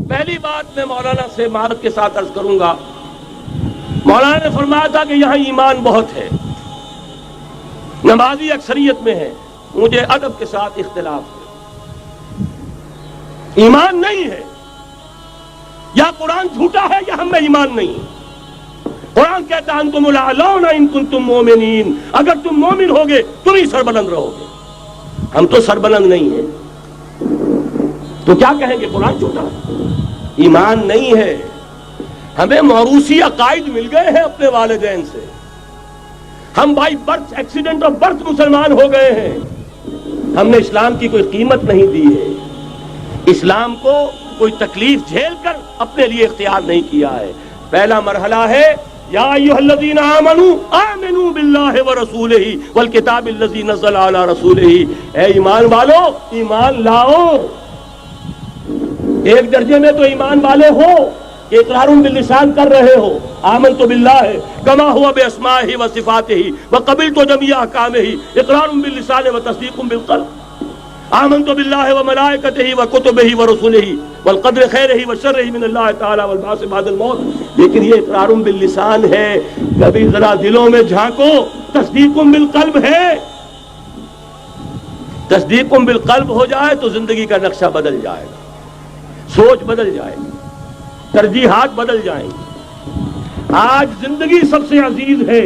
پہلی بات میں مولانا سے معذرت کے ساتھ عرض کروں گا، مولانا نے فرمایا تھا کہ یہاں ایمان بہت ہے، نمازی اکثریت میں ہے، مجھے ادب کے ساتھ اختلاف ہے، ایمان نہیں ہے، یا قرآن جھوٹا ہے یا ہم میں ایمان نہیں۔ قرآن کہتا ہے انتم الاعلون ان کنتم مومنین، اگر تم مومن ہوگے تم ہی سربلند رہو گے، ہم تو سربلند نہیں ہیں، تو کیا کہیں گے قرآن جھوٹا ہے؟ ایمان نہیں ہے۔ ہمیں موروثی عقائد مل گئے ہیں اپنے والدین سے، ہم by birth accident of birth مسلمان ہو گئے ہیں، ہم نے اسلام کی کوئی قیمت نہیں دی ہے، اسلام کو کوئی تکلیف جھیل کر اپنے لیے اختیار نہیں کیا ہے۔ پہلا مرحلہ ہے یا ایھا الذین آمنوا آمنوا باللہ ورسولہ والکتاب الذی نزل علی رسولہ، اے ایمان والو ایمان لاؤ۔ ایک درجے میں تو ایمان والے ہو کہ اقرار باللسان کر رہے ہو، آمنت باللہ کما ہوا باسمائہ وصفاتہ وقبلت جمیع احکامہ، اقرار باللسان وتصدیق بالقلب، آمنت باللہ وملائکتہ وکتبہ ورسلہ والقدر خیرہ وشرہ من اللہ تعالی والبعث بعد الموت۔ لیکن یہ اقرار باللسان ہے، کبھی ذرا دلوں میں جھانکو، تصدیق بالقلب ہے۔ تصدیق بالقلب ہو جائے تو زندگی کا نقشہ بدل جائے گا، سوچ بدل جائے گی، ترجیحات بدل جائیں گی۔ آج زندگی سب سے عزیز ہے،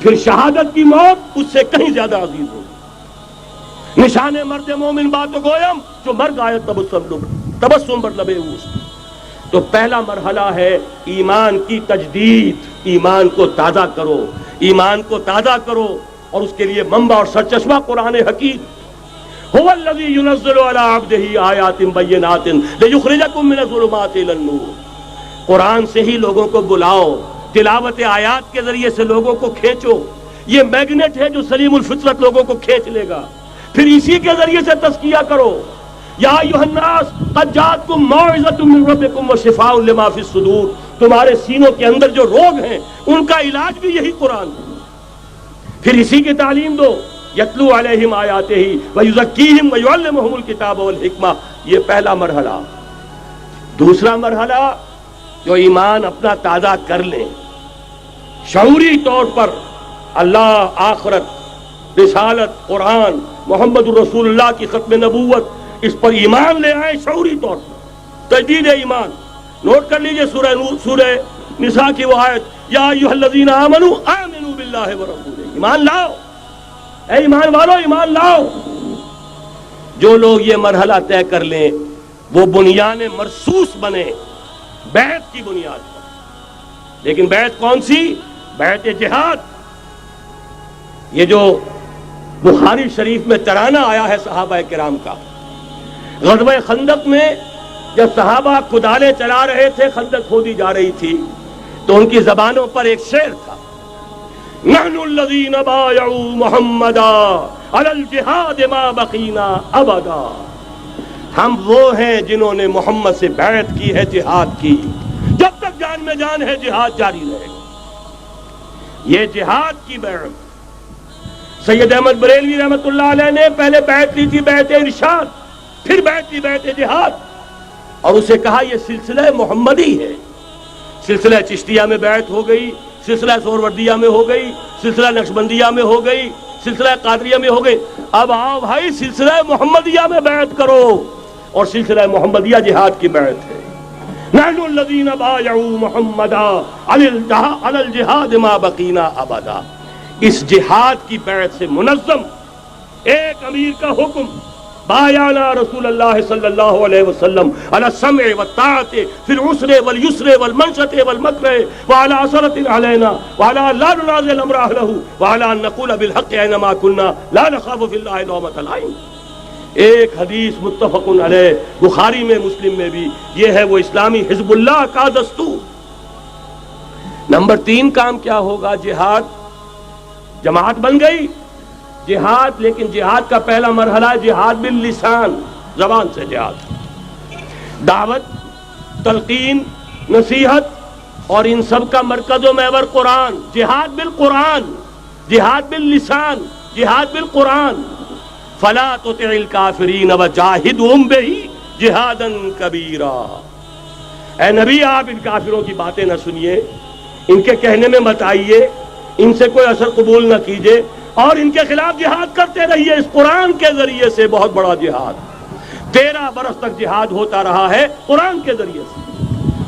پھر شہادت کی موت اس سے کہیں زیادہ عزیز ہوگی۔ نشان مرد مومن بات گویم جو مر آیت تبسم بر لبے اوست۔ تو پہلا مرحلہ ہے ایمان کی تجدید، ایمان کو تازہ کرو، ایمان کو تازہ کرو، اور اس کے لیے منبع اور سرچشمہ قرآن حکیم۔ هو الذی ينزل علی عبدہ آیات بینات لیخرجکم من الظلمات الی النور۔ قرآن سے ہی لوگوں کو بلاؤ، تلاوت آیات کے ذریعے سے لوگوں کو کھینچو، یہ میگنیٹ ہے جو سلیم الفطرت لوگوں کو کھینچ لے گا، پھر اسی کے ذریعے سے تزکیہ کرو۔ یا ایھا الناس قد جاءتکم موعظۃ من ربکم وشفاء لما فی الصدور، تمہارے سینوں کے اندر جو روگ ہیں ان کا علاج بھی یہی قرآن ہے، پھر اسی کی تعلیم دو۔ یتلو علیہم آیاتہ ویزکیہم ویعلمہم الکتاب والحکمہ، یہ پہلا مرحلہ۔ دوسرا مرحلہ جو ایمان اپنا تازہ کر لیں، شعوری طور پر اللہ، آخرت، رسالت، قرآن، محمد الرسول اللہ کی ختم نبوت، اس پر ایمان لے آئیں شعوری طور پر، تجدید ایمان۔ نوٹ کر لیجئے سورہ نساء کی وہ آیت، یا ایھا الذین آمنوا آمنوا باللہ ورسولہ، ایمان لاؤ، اے ایمان والو ایمان لاؤ۔ جو لوگ یہ مرحلہ طے کر لیں وہ بنیان مرصوص بنے بیعت کی بنیاد پر۔ لیکن بیعت کون سی؟ بیعت جہاد۔ یہ جو بخاری شریف میں ترانہ آیا ہے صحابہ کرام کا، غزوہ خندق میں جب صحابہ کدالیں چلا رہے تھے، خندق کھودی جا رہی تھی، تو ان کی زبانوں پر ایک شعر تھا، نحن الذین بایعوا محمدا علی الجہاد ما بقینا ابدا، ہم وہ ہیں جنہوں نے محمد سے بیعت کی ہے جہاد کی، جب تک جان میں جان ہے جہاد جاری رہے گا۔ یہ جہاد کی بیعت، سید احمد بریلوی رحمۃ اللہ علیہ نے پہلے بیعت لی تھی بیعت ارشاد، پھر بیعت لی بیعت جہاد، اور اسے کہا یہ سلسلہ محمدی ہے۔ سلسلہ چشتیہ میں بیعت ہو گئی، سلسلہ سہروردیہ میں ہو گئی، سلسلہ نقشبندیہ میں ہو گئی، سلسلہ قادریہ میں ہو گئی، اب آؤ بھائی سلسلہ محمدیہ میں بیعت کرو، اور سلسلہ محمدیہ جہاد کی بیعت ہے۔ نحن الذین بایعوا محمدا علی الجہاد ما بقینا ابدا۔ اس جہاد کی بیعت سے منظم ایک امیر کا حکم، بایعنا رسول اللہ صلی اللہ علیہ وسلم علی السمع والطاعۃ فی العسر والیسر والمنشط والمکرہ وعلی اثرۃ علینا وعلی ان لا ننازع الامر اہلہ وعلی ان نقول بالحق اینما کنا لا نخاف فی اللہ لومۃ لائم۔ ایک حدیث متفق علیہ، بخاری میں، مسلم میں بھی، یہ ہے وہ اسلامی حزب اللہ کا دستور۔ نمبر 3 کام کیا ہوگا؟ جہاد، جماعت بن گئی جہاد، لیکن جہاد کا پہلا مرحلہ ہے جہاد باللسان، زبان سے جہاد، دعوت، تلقین، نصیحت، اور ان سب کا مرکز و محور قرآن۔ جہاد بالقرآن، جہاد باللسان، جہاد بالقرآن۔ فلا تطع الکافرین وجاہدہم بہ جہادا کبیرا۔ اے نبی آپ ان کافروں کی باتیں نہ سنیے، ان کے کہنے میں مت آئیے، ان سے کوئی اثر قبول نہ کیجیے، اور ان کے خلاف جہاد کرتے رہیے اس قرآن کے ذریعے سے۔ بہت بڑا جہاد 13 برس تک جہاد ہوتا رہا ہے قرآن کے ذریعے سے۔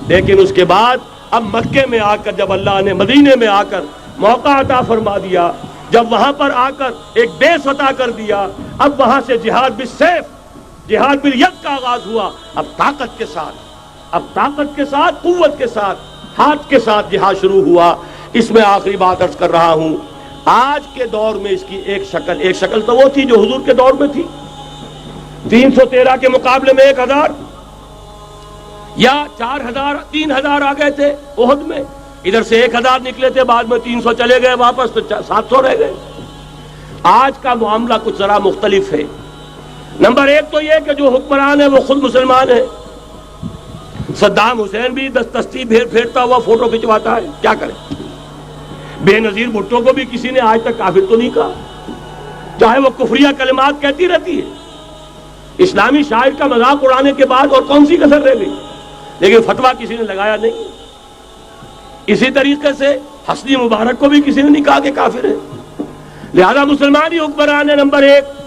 لیکن اس کے بعد اب مکے میں آ کر، جب اللہ نے مدینے میں آ کر موقع عطا فرما دیا، جب وہاں پر آ کر ایک بیس عطا کر دیا، اب وہاں سے جہاد بالسیف، جہاد بالید کا آغاز ہوا۔ اب طاقت کے ساتھ، قوت کے ساتھ، ہاتھ کے ساتھ جہاد شروع ہوا۔ اس میں آخری بات عرض کر رہا ہوں، آج کے دور میں اس کی ایک شکل تو وہ تھی جو حضور کے دور میں تھی، 313 کے مقابلے میں 1000 یا 4000 3000 آ گئے تھے احد میں، ادھر سے 1000 نکلے تھے، بعد میں 300 چلے گئے واپس، تو 700 رہ گئے۔ آج کا معاملہ کچھ ذرا مختلف ہے۔ نمبر 1 تو یہ کہ جو حکمران ہے وہ خود مسلمان ہے۔ صدام حسین بھی دستی پھیرتا ہوا فوٹو کھنچواتا ہے، کیا کرے؟ بے نظیر بھٹو کو بھی کسی نے آج تک کافر تو نہیں کہا، چاہے وہ کفریہ کلمات کہتی رہتی ہے۔ اسلامی شاعر کا مذاق اڑانے کے بعد اور کون سی کسر رہ گئی؟ لیکن فتویٰ کسی نے لگایا نہیں۔ اسی طریقے سے حسنی مبارک کو بھی کسی نے نہیں کہا کہ کافر ہے۔ لہذا مسلمان ہی حکمران ہے نمبر 1۔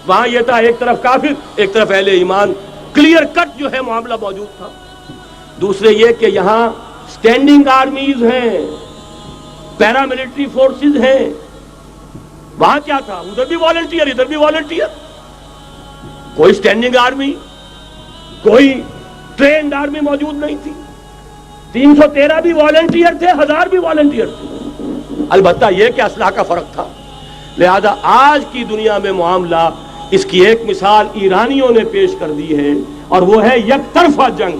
وہاں یہ تھا ایک طرف کافر، ایک طرف اہل ایمان، کلیئر کٹ جو ہے معاملہ موجود تھا۔ دوسرے یہ کہ یہاں سٹینڈنگ آرمیز ہیں، پیراملٹری فورسز ہیں۔ وہاں کیا تھا؟ ادھر بھی والنٹیئر، ادھر بھی والنٹیئر۔ کوئی سٹینڈنگ آرمی، کوئی ٹرینڈ آرمی موجود نہیں تھی۔ 313 بھی والنٹیئر تھے، 1000 بھی والنٹیئر تھے۔ البتہ یہ کہ اسلحہ کا فرق تھا۔ لہذا آج کی دنیا میں معاملہ، اس کی ایک مثال ایرانیوں نے پیش کر دی ہے، اور وہ ہے یک طرفہ جنگ،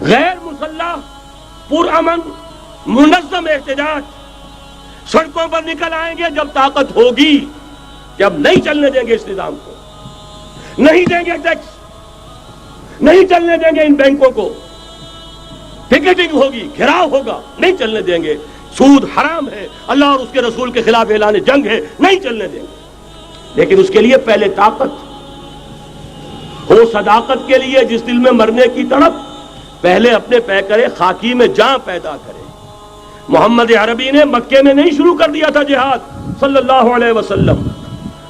غیر مسلح، پرامن، منظم احتجاج۔ سڑکوں پر نکل آئیں گے جب طاقت ہوگی کہ اب نہیں چلنے دیں گے اس نظام کو، نہیں دیں گے ٹیکس، نہیں چلنے دیں گے ان بینکوں کو، پکیٹنگ ہوگی، گھراؤ ہوگا، نہیں چلنے دیں گے، سود حرام ہے، اللہ اور اس کے رسول کے خلاف اعلان جنگ ہے، نہیں چلنے دیں گے۔ لیکن اس کے لیے پہلے طاقت ہو، صداقت کے لیے جس دل میں مرنے کی تڑپ، پہلے اپنے پیکرے خاکی میں جان پیدا کرے۔ محمد عربی نے مکے میں نہیں شروع کر دیا تھا جہاد صلی اللہ علیہ وسلم،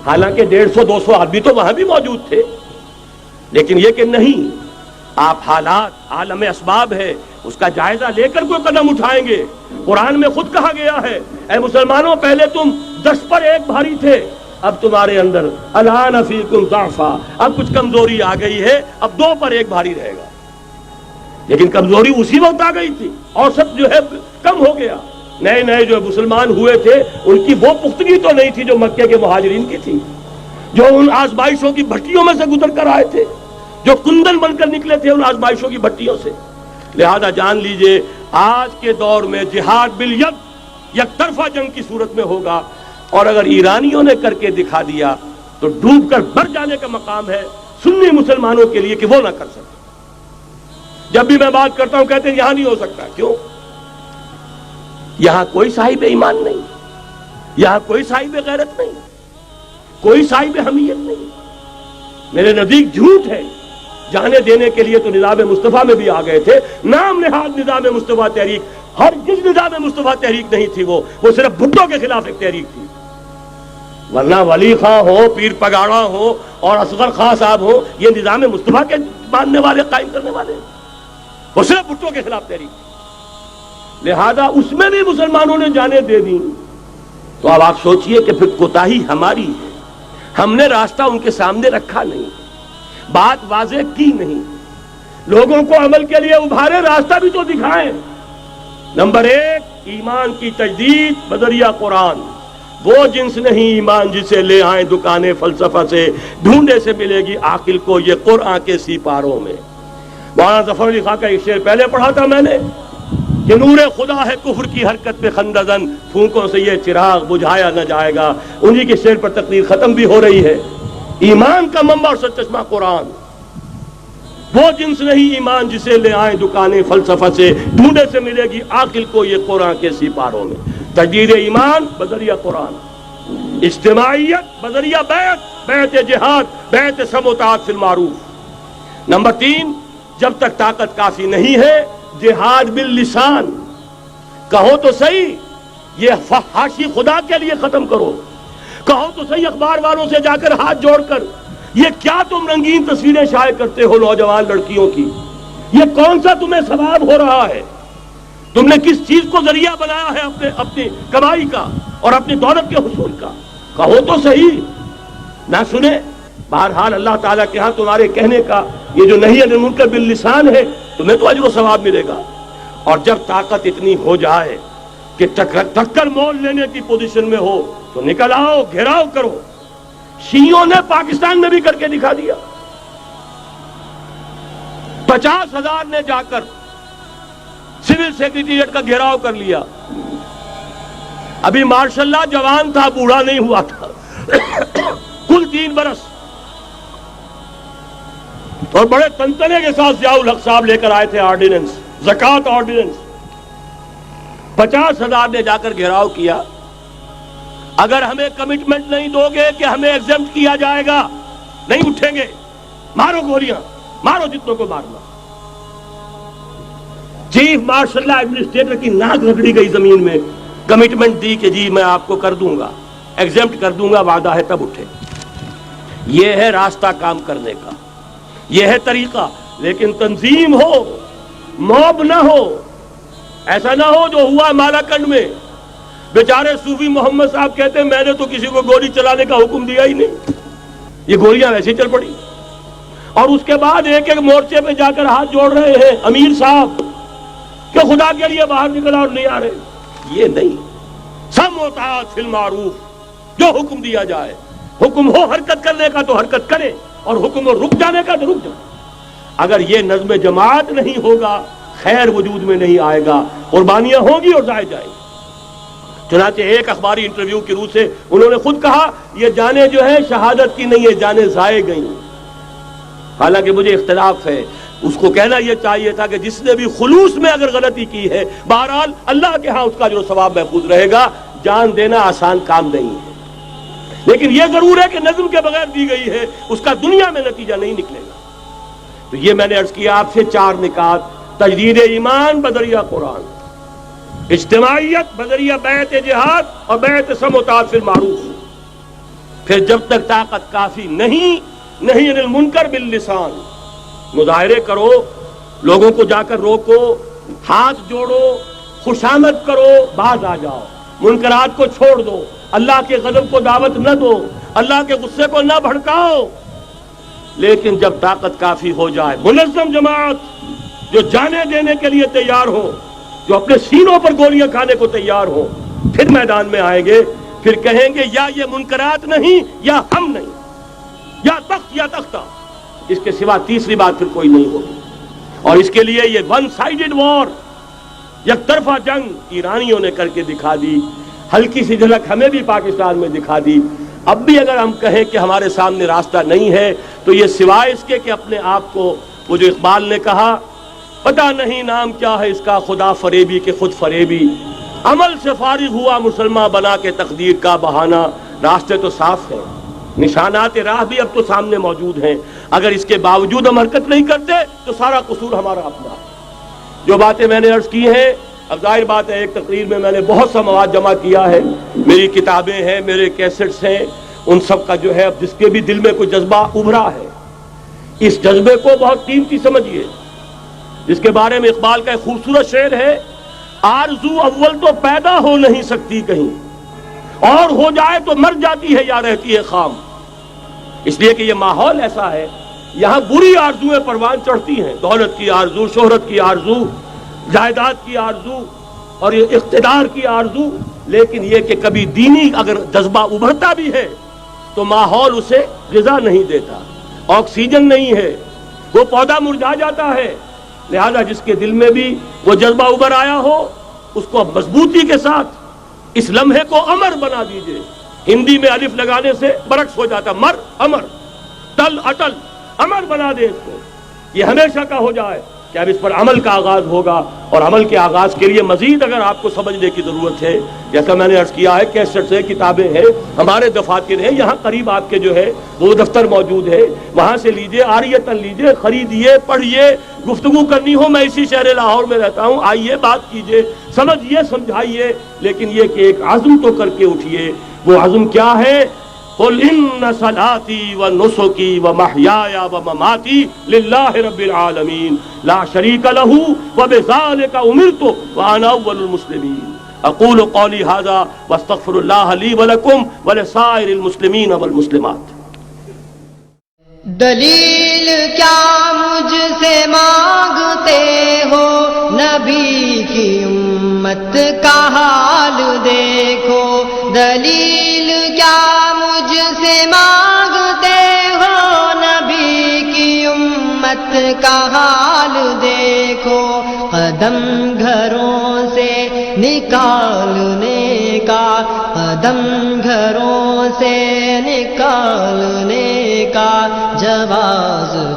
حالانکہ 150-200 آدمی تو وہاں بھی موجود تھے، لیکن یہ کہ نہیں، آپ حالات، عالم اسباب ہے، اس کا جائزہ لے کر کوئی قدم اٹھائیں گے۔ قرآن میں خود کہا گیا ہے، اے مسلمانوں، پہلے تم 10 پر 1 بھاری تھے، اب تمہارے اندر الآن فیکم ضعفا، اب کچھ کمزوری آ گئی ہے، اب 2 پر 1 بھاری رہے گا۔ لیکن کمزوری اسی وقت آ گئی تھی، اوسط جو ہے کم ہو گیا۔ نئے جو مسلمان ہوئے تھے ان کی وہ پختگی تو نہیں تھی جو مکے کے مہاجرین کی تھی، جو ان آزمائشوں کی بھٹیوں میں سے گزر کر آئے تھے، جو کندن بن کر نکلے تھے ان آزمائشوں کی بھٹیوں سے۔ لہذا جان لیجئے آج کے دور میں جہاد بالید، یک طرفہ جنگ کی صورت میں ہوگا، اور اگر ایرانیوں نے کر کے دکھا دیا تو ڈوب کر مر جانے کا مقام ہے سنی مسلمانوں کے لیے کہ وہ نہ کر سکتے۔ جب بھی میں بات کرتا ہوں کہتے ہیں یہاں نہیں ہو سکتا، کیوں؟ یہاں کوئی صاحب ایمان نہیں، یہاں کوئی صاحب غیرت نہیں، کوئی صاحب حمیت نہیں۔ میرے نزدیک جھوٹ ہے۔ جانے دینے کے لیے تو نظام مصطفیٰ میں بھی آ گئے تھے، نام نہاد نظام مصطفیٰ تحریک، ہر جس نظام مصطفیٰ تحریک نہیں تھی، وہ صرف بھٹو کے خلاف ایک تحریک تھی، ورنہ ولی خاں ہو، پیر پگاڑا ہو اور اصغر خاں صاحب ہو، یہ نظام مصطفیٰ کے ماننے والے، قائم کرنے والے، وہ صرف بھٹو کے خلاف تحریک تھی۔ لہذا اس میں بھی مسلمانوں نے جانیں دے دی۔ تو اب آپ سوچئے کہ پھر کوتاہی ہماری ہے، ہم نے راستہ ان کے سامنے رکھا نہیں، بات واضح کی نہیں، لوگوں کو عمل کے لیے ابھارے، راستہ بھی تو دکھائیں۔ نمبر 1، ایمان کی تجدید بذریعہ قرآن۔ وہ جنس نہیں ایمان جسے لے آئیں دکانیں فلسفہ سے، ڈھونڈے سے ملے گی عاقل کو یہ قرآن کے سیپاروں میں۔ مولانا ظفر علی خاں کا ایک شعر پہلے پڑھا تھا میں نے کہ نور خدا ہے کفر کی حرکت پہ خندزن، پھونکوں سے یہ چراغ بجھایا نہ جائے گا۔ انہی کے شعر پر تقریر ختم بھی ہو رہی ہے۔ ایمان کا منبع اور سرچشمہ قرآن۔ وہ جنس نہیں ایمان جسے لے آئیں دکانیں فلسفہ سے، ڈھونڈے سے ملے گی عاقل کو یہ قرآن کے سیپاروں میں۔ تجدید ایمان بذریعہ قرآن، اجتماعیت بذریعہ بیعت، بیعت جہاد بیعت سم و طاعت فی المعروف۔ نمبر 3، جب تک طاقت کافی نہیں ہے جہاد باللسان، کہو تو صحیح یہ فحاشی خدا کے لیے ختم کرو، کہو تو صحیح اخبار والوں سے جا کر ہاتھ جوڑ کر یہ کیا تم رنگین تصویریں شائع کرتے ہو نوجوان لڑکیوں کی، یہ کون سا تمہیں ثواب ہو رہا ہے، تم نے کس چیز کو ذریعہ بنایا ہے اپنی کمائی کا اور اپنی دولت کے حصول کا، کہو تو صحیح، نہ سنے۔ بہرحال اللہ تعالیٰ کے ہاں تمہارے کہنے کا یہ جو نہی عن المنکر باللسان ہے تمہیں تو اجر و ثواب ملے گا۔ اور جب طاقت اتنی ہو جائے کہ ٹکر مول لینے کی پوزیشن میں ہو تو نکل آؤ، گھیراؤ کرو۔ شیعوں نے پاکستان میں بھی کر کے دکھا دیا، 50,000 نے جا کر سول سیکریٹریٹ کا گھیراؤ کر لیا۔ ابھی ماشاء اللہ جوان تھا، بوڑھا نہیں ہوا تھا، کل 3 برس، اور بڑے تنتنے کے ساتھ ضیاء الحق صاحب لے کر آئے تھے آرڈیننس، زکوٰۃ آرڈیننس۔ 50,000 نے جا کر گھیراؤ کیا۔ اگر ہمیں کمٹمنٹ نہیں دو گے کہ ہمیں ایگزمپٹ کیا جائے گا، نہیں اٹھیں گے، مارو گولیاں، مارو جتنوں کو مارنا۔ چیف مارشل اللہ ایڈمنسٹریٹر کی ناک رگڑی گئی زمین میں، کمٹمنٹ دی کہ جی میں آپ کو کر دوں گا، ایگزمپٹ کر دوں گا، وعدہ ہے، تب اٹھے۔ یہ ہے راستہ کام کرنے کا، یہ ہے طریقہ، لیکن تنظیم ہو، موب نہ ہو۔ ایسا نہ ہو جو ہوا مالاکنڈ میں، بیچارے صوفی محمد صاحب کہتے ہیں میں نے تو کسی کو گولی چلانے کا حکم دیا ہی نہیں، یہ گولیاں ویسے چل پڑی، اور اس کے بعد ایک ایک مورچے پہ جا کر ہاتھ جوڑ رہے ہیں امیر صاحب کہ خدا کے لیے باہر نکلا اور نہیں آ رہے۔ یہ نہیں، سم و طاعت فی المعروف، جو حکم دیا جائے، حکم ہو حرکت کرنے کا تو حرکت کرے، اور حکم ہو رک جانے کا تو رک جائے۔ اگر یہ نظم جماعت نہیں ہوگا خیر وجود میں نہیں آئے گا، قربانیاں ہوں گی اور ضائع جائیں گی۔ چنانچہ ایک اخباری انٹرویو کی روح سے انہوں نے خود کہا یہ جانیں جو ہے شہادت کی نہیں ہے، جانیں ضائع گئیں۔ حالانکہ مجھے اختلاف ہے، اس کو کہنا یہ چاہیے تھا کہ جس نے بھی خلوص میں اگر غلطی کی ہے بہرحال اللہ کے ہاں اس کا اجر و ثواب محفوظ رہے گا، جان دینا آسان کام نہیں ہے۔ لیکن یہ ضرور ہے کہ نظم کے بغیر دی گئی ہے اس کا دنیا میں نتیجہ نہیں نکلے گا۔ تو یہ میں نے عرض کیا آپ سے 4 نکات: تجدید ایمان بذریعہ قرآن، اجتماعیت بذریعہ بیعت جہاد اور بیعت سم و طاعت فی المعروف۔ پھر جب تک طاقت کافی نہیں، نہی عن المنکر باللسان، مظاہرے کرو، لوگوں کو جا کر روکو، ہاتھ جوڑو، خوشامد کرو، باز آ جاؤ، منکرات کو چھوڑ دو، اللہ کے غضب کو دعوت نہ دو، اللہ کے غصے کو نہ بھڑکاؤ۔ لیکن جب طاقت کافی ہو جائے، منظم جماعت جو جانے دینے کے لیے تیار ہو، جو اپنے سینوں پر گولیاں کھانے کو تیار ہو، پھر میدان میں آئیں گے، پھر کہیں گے یا یہ منکرات نہیں یا ہم نہیں، یا تخت یا تختہ، اس کے سوا تیسری بات پھر کوئی نہیں ہوگی۔ اور اس کے لیے یہ ون سائیڈڈ وار، یک طرفہ جنگ ایرانیوں نے کر کے دکھا دی، ہلکی سی جھلک ہمیں بھی پاکستان میں دکھا دی۔ اب بھی اگر ہم کہیں کہ ہمارے سامنے راستہ نہیں ہے تو یہ سوائے اس کے کہ اپنے آپ کو، وہ جو اقبال نے کہا پتہ نہیں نام کیا ہے اس کا، خدا فریبی کے خود فریبی، عمل سے فارغ ہوا مسلمان بنا کے تقدیر کا بہانہ۔ راستے تو صاف ہیں، نشانات راہ بھی اب تو سامنے موجود ہیں، اگر اس کے باوجود ہم حرکت نہیں کرتے تو سارا قصور ہمارا اپنا ہے۔ جو باتیں میں نے عرض کی ہیں، اب ظاہر بات ہے ایک تقریر میں نے بہت سا مواد جمع کیا ہے، میری کتابیں ہیں، میرے کیسٹس ہیں، ان سب کا جو ہے اب جس کے بھی دل میں کوئی جذبہ ابھرا ہے، اس جذبے کو بہت قیمتی سمجھیے، جس کے بارے میں اقبال کا ایک خوبصورت شعر ہے: آرزو اول تو پیدا ہو نہیں سکتی کہیں، اور ہو جائے تو مر جاتی ہے یا رہتی ہے خام۔ اس لیے کہ یہ ماحول ایسا ہے، یہاں بری آرزویں پروان چڑھتی ہیں، دولت کی آرزو، شہرت کی آرزو، جائیداد کی آرزو اور اقتدار کی آرزو، لیکن یہ کہ کبھی دینی اگر جذبہ ابھرتا بھی ہے تو ماحول اسے غذا نہیں دیتا، آکسیجن نہیں ہے، وہ پودا مرجھا جاتا ہے۔ لہذا جس کے دل میں بھی وہ جذبہ ابھر آیا ہو اس کو مضبوطی کے ساتھ اس لمحے کو امر بنا دیجئے۔ ہندی میں الف لگانے سے برعکس ہو جاتا، مر امر، تل اٹل، امر بنا دے اس کو، یہ ہمیشہ کا ہو جائے۔ کہ اب اس پر عمل کا آغاز ہوگا، اور عمل کے آغاز کے لیے مزید اگر آپ کو سمجھنے کی ضرورت ہے، جیسا میں نے عرض کیا ہے، کیسٹ سے کتابیں ہیں، ہمارے دفاتر ہیں، یہاں قریب آپ کے جو ہے وہ دفتر موجود ہے، وہاں سے لیجئے، عاریتاً لیجئے، خریدیے، پڑھیے، گفتگو کرنی ہو، میں اسی شہر لاہور میں رہتا ہوں، آئیے، بات کیجئے، سمجھیے، سمجھائیے، لیکن یہ کہ ایک عزم تو کر کے اٹھیے۔ وہ عزم کیا ہے؟ قل ان صلاتي ونسكي ومحياي ومماتي لله رب العالمين لا شريك له وبذلك امرت وانا اول المسلمين اقول قولي هذا واستغفر الله لي ولكم ولسائر المسلمين والمسلمات۔ دلیل کیا مجھ سے مانگتے ہو، نبی کی امت کا حال دیکھو۔ دلیل کیا مجھ سے مانگتے ہو، نبی کی امت کا حال دیکھو۔ قدم گھروں سے نکالنے کا، قدم گھروں سے نکالنے کا جواز